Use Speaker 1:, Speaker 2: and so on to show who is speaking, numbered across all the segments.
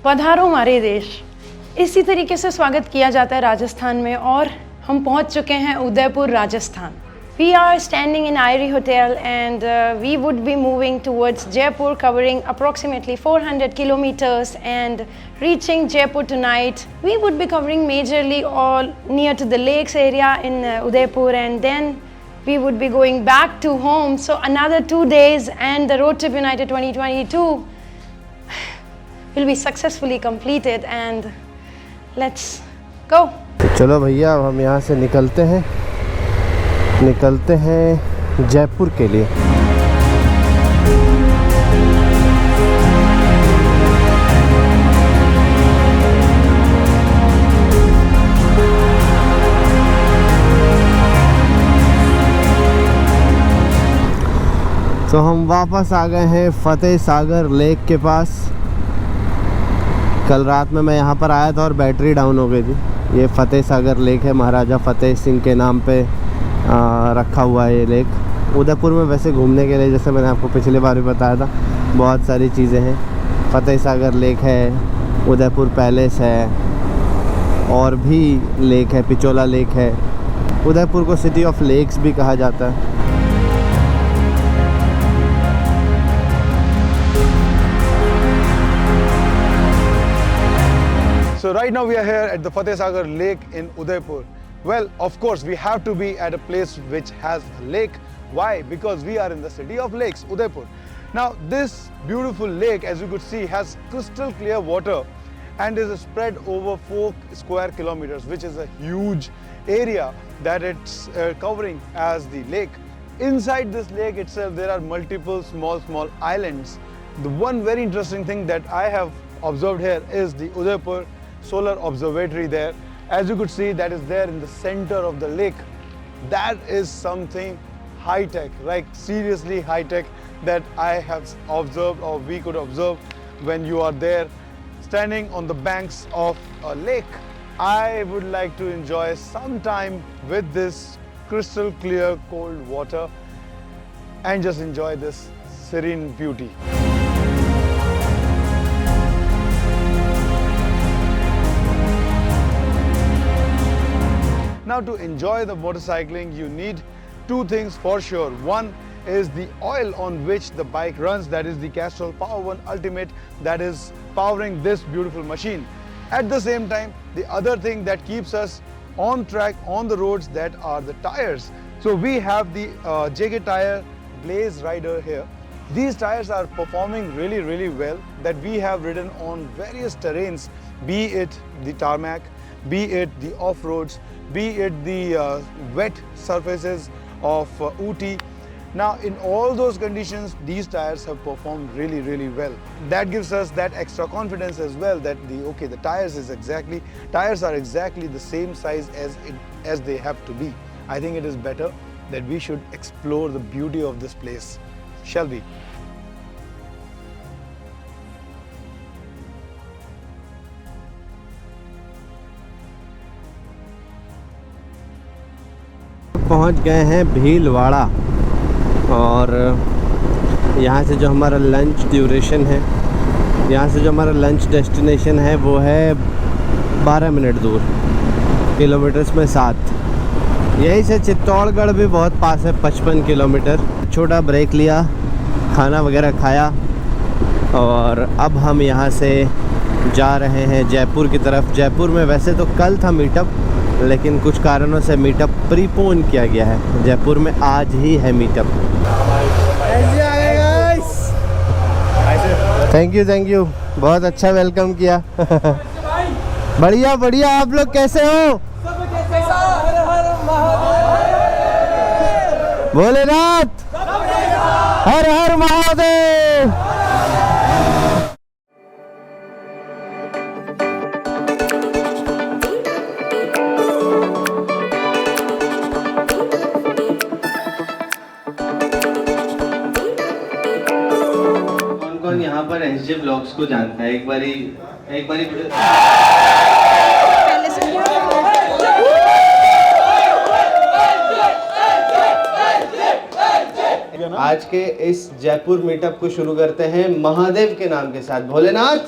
Speaker 1: पधारो हमारे देश। इसी तरीके से स्वागत किया जाता है राजस्थान में और हम पहुंच चुके हैं Udaipur, Rajasthan. We are standing in Irie Hotel and we would be moving towards Jaipur, covering approximately 400 kilometers, and reaching Jaipur tonight. We would be covering majorly all near to the lakes area in Udaipur, and then we would be going back to home. So another 2 days and the Road Trip United 2022 will be successfully completed, and let's go.
Speaker 2: चलो भैया, अब हम यहाँ से निकलते हैं जयपुर के लिए। तो हम वापस आ गए हैं फतेह सागर लेक के पास। कल रात में मैं यहाँ पर आया था और बैटरी डाउन हो गई थी। ये फतेह सागर लेक है, महाराजा फतेह सिंह के नाम पे रखा हुआ है ये लेक। उदयपुर में वैसे घूमने के लिए, जैसे मैंने आपको पिछली बार भी बताया था, बहुत सारी चीज़ें हैं। फतेह सागर लेक है, उदयपुर पैलेस है, और भी लेक है, पिचोला लेक है। उदयपुर को सिटी ऑफ लेक्स भी कहा जाता है।
Speaker 3: So right now we are here at the Fateh Sagar Lake in Udaipur. Well, of course, we have to be at a place which has a lake. Why? Because we are in the city of lakes, Udaipur. Now, this beautiful lake, as you could see, has crystal clear water and is spread over 4 square kilometers, which is a huge area that it's covering as the lake. Inside this lake itself, there are multiple small islands. The one very interesting thing that I have observed here is the Udaipur Solar Observatory there. As you could see, that is there in the center of the lake. That is something high-tech, like seriously high-tech, that I have observed, or we could observe when you are there standing on the banks of a lake. I would like to enjoy some time with this crystal clear cold water and just enjoy this serene beauty. Now, to enjoy the motorcycling, you need two things for sure. One is the oil on which the bike runs, that is the Castrol Power One Ultimate, that is powering this beautiful machine. At the same time, the other thing that keeps us on track on the roads, that are the tires. So we have the JK Tyre Blaze Rider here. These tires are performing really well, that we have ridden on various terrains, be it the tarmac, be it the off-roads, be it the wet surfaces of Ooty. Now, in all those conditions, these tires have performed really well. That gives us that extra confidence as well, that the tires are exactly the same size as they have to be. I think it is better that we should explore the beauty of this place. Shall we?
Speaker 2: पहुंच गए हैं भीलवाड़ा, और यहाँ से जो हमारा lunch duration है, यहाँ से जो हमारा लंच डेस्टिनेशन है वो है 12 मिनट दूर, किलोमीटर्स में 7। यहीं से चित्तौड़गढ़ भी बहुत पास है, 55 किलोमीटर। छोटा ब्रेक लिया, खाना वगैरह खाया, और अब हम यहाँ से जा रहे हैं जयपुर की तरफ। जयपुर में वैसे तो कल था मीटअप, लेकिन कुछ कारणों से मीटअप प्रीपोन किया गया है। जयपुर में आज ही है मीटअप। थैंक यू, बहुत अच्छा वेलकम किया। बढ़िया, आप लोग कैसे हो? भोलेनाथ, हर हर महादेव। यहाँ पर एसजे ब्लॉग्स को जानता है? एक बारी आज के इस जयपुर मीटअप को शुरू करते हैं महादेव के नाम के साथ। भोलेनाथ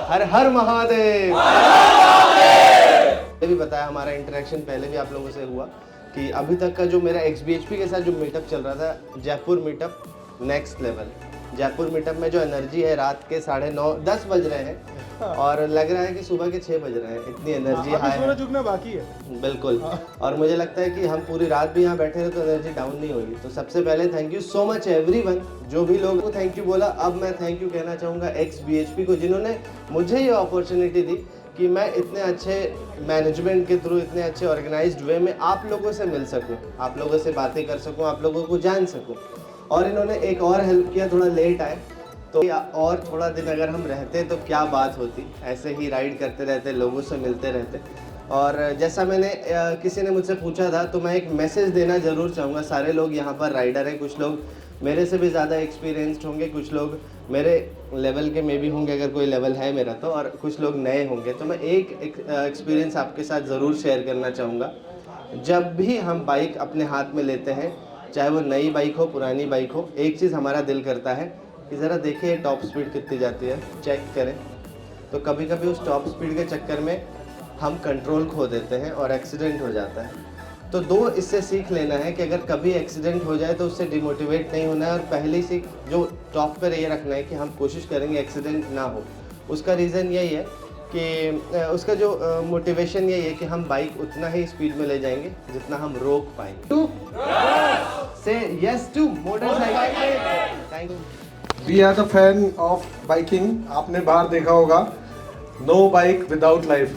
Speaker 2: हर हर महादेव। भी बताया, हमारा इंटरेक्शन पहले भी आप लोगों से हुआ कि अभी तक का जो मेरा XBHP के साथ जो मीटअप चल रहा था, Jaipur meetup next level. Jaipur meetup में जो एनर्जी है, रात के 9:30-10 बज रहे हैं और लग रहा है कि सुबह के 6 बज रहे हैं, इतनी एनर्जी हाई है।
Speaker 3: सूरज उगना बाकी है।
Speaker 2: बिल्कुल। और मुझे लगता है कि हम पूरी रात भी यहाँ बैठे रहे तो एनर्जी डाउन नहीं होगी। तो सबसे पहले thank you so much everyone, जो भी लोगों को थैंक यू बोला। अब मैं थैंक यू कहना चाहूँगा XBHP को, जिन्होंने मुझे ये अपॉर्चुनिटी दी कि मैं इतने अच्छे मैनेजमेंट के थ्रू, इतने अच्छे ऑर्गेनाइज्ड वे में आप लोगों से मिल सकूं, आप लोगों से बातें कर सकूं, आप लोगों को जान सकूं। और इन्होंने एक और हेल्प किया, थोड़ा लेट आए तो और थोड़ा दिन अगर हम रहते तो क्या बात होती। ऐसे ही राइड करते रहते, लोगों से मिलते रहते। और जैसा मैंने किसी ने मुझसे पूछा था, तो मैं एक मैसेज देना ज़रूर चाहूँगा। सारे लोग यहाँ पर राइडर हैं, कुछ लोग मेरे से भी ज़्यादा एक्सपीरियंस्ड होंगे, कुछ लोग मेरे लेवल के में भी होंगे, अगर कोई लेवल है मेरा तो, और कुछ लोग नए होंगे। तो मैं एक एक्सपीरियंस आपके साथ ज़रूर शेयर करना चाहूँगा। जब भी हम बाइक अपने हाथ में लेते हैं, चाहे वो नई बाइक हो, पुरानी बाइक हो, एक चीज़ हमारा दिल करता है कि ज़रा देखिए टॉप स्पीड कितनी जाती है, चेक करें। तो कभी कभी उस टॉप स्पीड के चक्कर में हम कंट्रोल खो देते हैं और एक्सीडेंट हो जाता है। तो दो इससे सीख लेना है कि अगर कभी एक्सीडेंट हो जाए तो उससे डिमोटिवेट नहीं होना है। और पहली सीख जो टॉप पर ये रखना है कि हम कोशिश करेंगे एक्सीडेंट ना हो। उसका रीज़न यही है कि उसका जो मोटिवेशन यही है कि हम बाइक उतना ही स्पीड में ले जाएंगे जितना हम रोक पाएंगे। Say yes to motorcycle. Thank you.
Speaker 4: We are the fan of biking. आपने बाहर देखा होगा, no bike without life,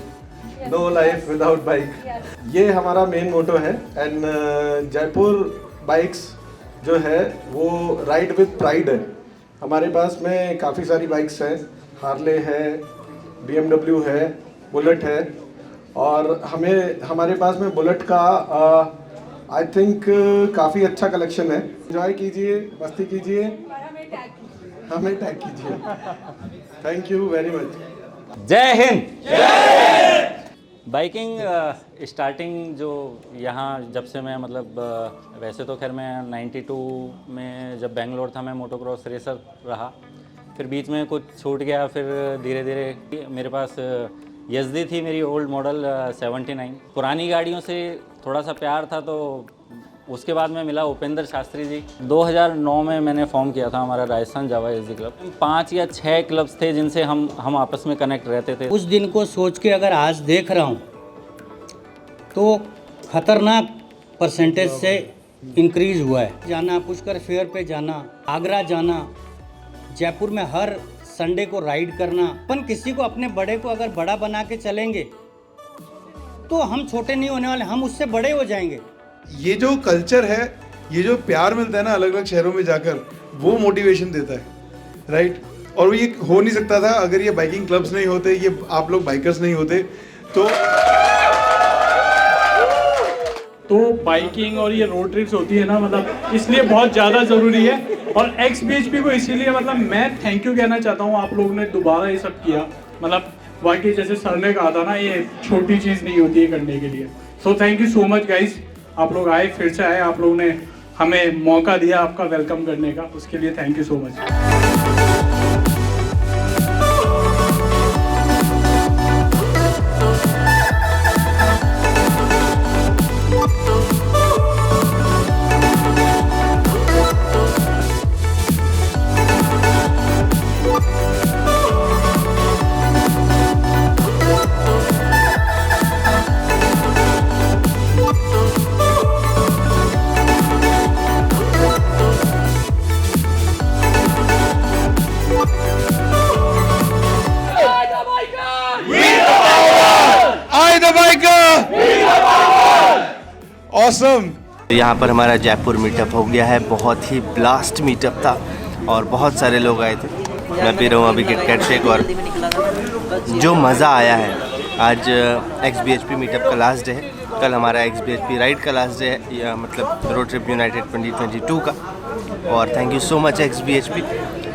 Speaker 4: no life without bike. ये हमारा मेन मोटो है। एंड जयपुर बाइक्स जो है वो राइड विद प्राइड है। हमारे पास में काफ़ी सारी बाइक्स हैं, हार्ले है, BMW है, बुलेट है। और हमारे पास में बुलेट का आई थिंक काफ़ी अच्छा कलेक्शन है। एंजॉय कीजिए, मस्ती कीजिए, हमें टैग कीजिए। Thank you very much.
Speaker 5: जय हिंद। जय बाइकिंग स्टार्टिंग जो यहाँ जब से मैं मतलब वैसे तो खैर मैं 92 में जब बेंगलोर था मैं मोटोक्रॉस रेसर रहा, फिर बीच में कुछ छूट गया, फिर धीरे धीरे मेरे पास यज़दी थी मेरी ओल्ड मॉडल 79। पुरानी गाड़ियों से थोड़ा सा प्यार था, तो उसके बाद में मिला उपेंद्र शास्त्री जी। 2009 में मैंने फॉर्म किया था हमारा राजस्थान जावा एसडी क्लब। 5 या 6 क्लब्स थे जिनसे हम आपस में कनेक्ट रहते थे।
Speaker 6: उस दिन को सोच के अगर आज देख रहा हूँ तो खतरनाक परसेंटेज से इंक्रीज हुआ है। जाना, पुष्कर फेयर पे जाना, आगरा जाना, जयपुर में हर संडे को राइड करना। अपन किसी को, अपने बड़े को अगर बड़ा बना के चलेंगे तो हम छोटे नहीं होने वाले, हम उससे बड़े हो जाएंगे।
Speaker 3: ये जो कल्चर है, ये जो प्यार मिलता है ना अलग अलग शहरों में जाकर, वो मोटिवेशन देता है, राइट। और वो ये हो नहीं सकता था अगर ये बाइकिंग क्लब्स नहीं होते, ये आप लोग बाइकर्स नहीं होते।
Speaker 7: तो बाइकिंग और ये रोड ट्रिप्स होती है ना, मतलब इसलिए बहुत ज़्यादा ज़रूरी है। और XBHP को इसीलिए मतलब मैं थैंक यू कहना चाहता हूँ, आप लोगों ने दोबारा ये सब किया। मतलब वाकई जैसे सर ने कहा था ना, ये छोटी चीज़ नहीं होती है करने के लिए। So thank you so much guys, आप लोग आए, फिर से आए, आप लोगों ने हमें मौका दिया आपका वेलकम करने का, उसके लिए thank you so much.
Speaker 3: Awesome!
Speaker 2: यहाँ पर हमारा जयपुर मीटअप हो गया है। बहुत ही ब्लास्ट मीटअप था और बहुत सारे लोग आए थे। मैं पी रहा हूँ अभी किटकैट शेक, और जो मज़ा आया है। आज XBHP मीटअप का लास्ट डे है, कल हमारा XBHP राइड का लास्ट डे है, या मतलब रोड ट्रिप यूनाइटेड 2022 का। और thank you so much XBHP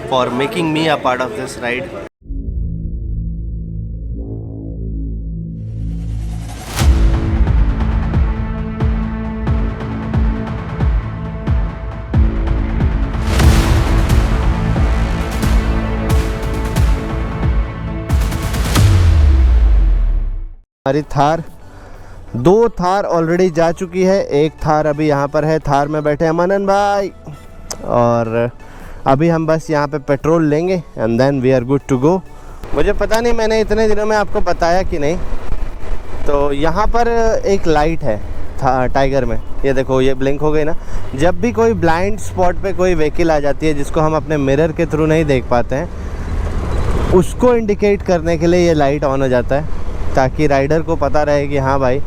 Speaker 2: for making me a part of this ride. हमारी थार, 2 थार ऑलरेडी जा चुकी है, एक थार अभी यहाँ पर है। थार में बैठे हैं मनन भाई, और अभी हम बस यहाँ पे पेट्रोल लेंगे and then we are good to go. मुझे पता नहीं मैंने इतने दिनों में आपको बताया कि नहीं, तो यहाँ पर एक लाइट है टाइगर में, ये देखो ये ब्लिंक हो गई ना। जब भी कोई ब्लाइंड स्पॉट पे कोई व्हीकल आ जाती है जिसको हम अपने मिरर के थ्रू नहीं देख पाते हैं, उसको इंडिकेट करने के लिए ये लाइट ऑन हो जाता है, ताकि राइडर को पता रहे कि हाँ भाई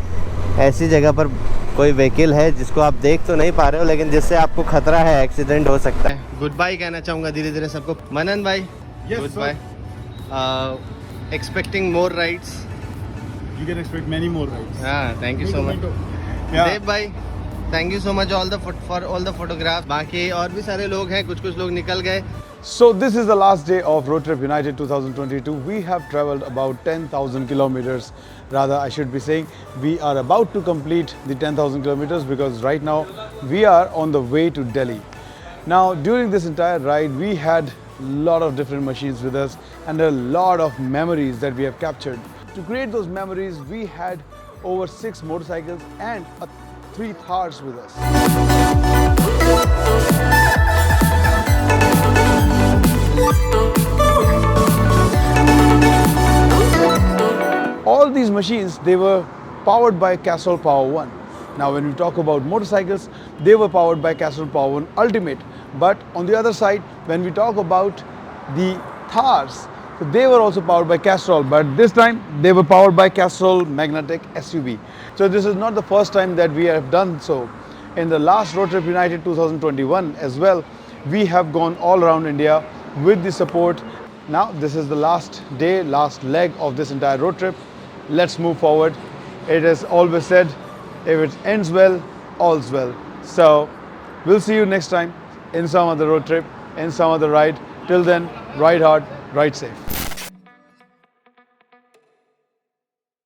Speaker 2: ऐसी जगह पर कोई व्हीकल है जिसको आप देख तो नहीं पा रहे हो, लेकिन जिससे आपको खतरा है, एक्सीडेंट हो सकता है। गुड बाय कहना चाहूँगा धीरे धीरे सबको। मनन भाई goodbye, expecting more rides.
Speaker 8: You can expect many more rides.
Speaker 2: हाँ, thank you so much Dev भाई, thank you so much for all the photograph. बाकी और भी सारे लोग हैं, कुछ लोग निकल गए।
Speaker 3: So this is the last day of Road Trip United 2022. We have traveled about 10,000 kilometers. Rather, I should be saying we are about to complete the 10,000 kilometers because right now we are on the way to Delhi. Now, during this entire ride, we had a lot of different machines with us and a lot of memories that we have captured. To create those memories, we had over 6 motorcycles and 3 Thars with us. All these machines, they were powered by Castrol Power One. Now when we talk about motorcycles, they were powered by Castrol Power One Ultimate. But on the other side, when we talk about the Thars, so they were also powered by Castrol, but this time they were powered by Castrol Magnatec SUV. So this is not the first time that we have done so. In the last Road Trip United 2021 as well, we have gone all around India with the support. Now this is the last day, last leg of this entire road trip. Let's move forward. It is always said, if it ends well, all's well. So we'll see you next time in some other road trip, in some other ride. Till then, ride hard, ride safe.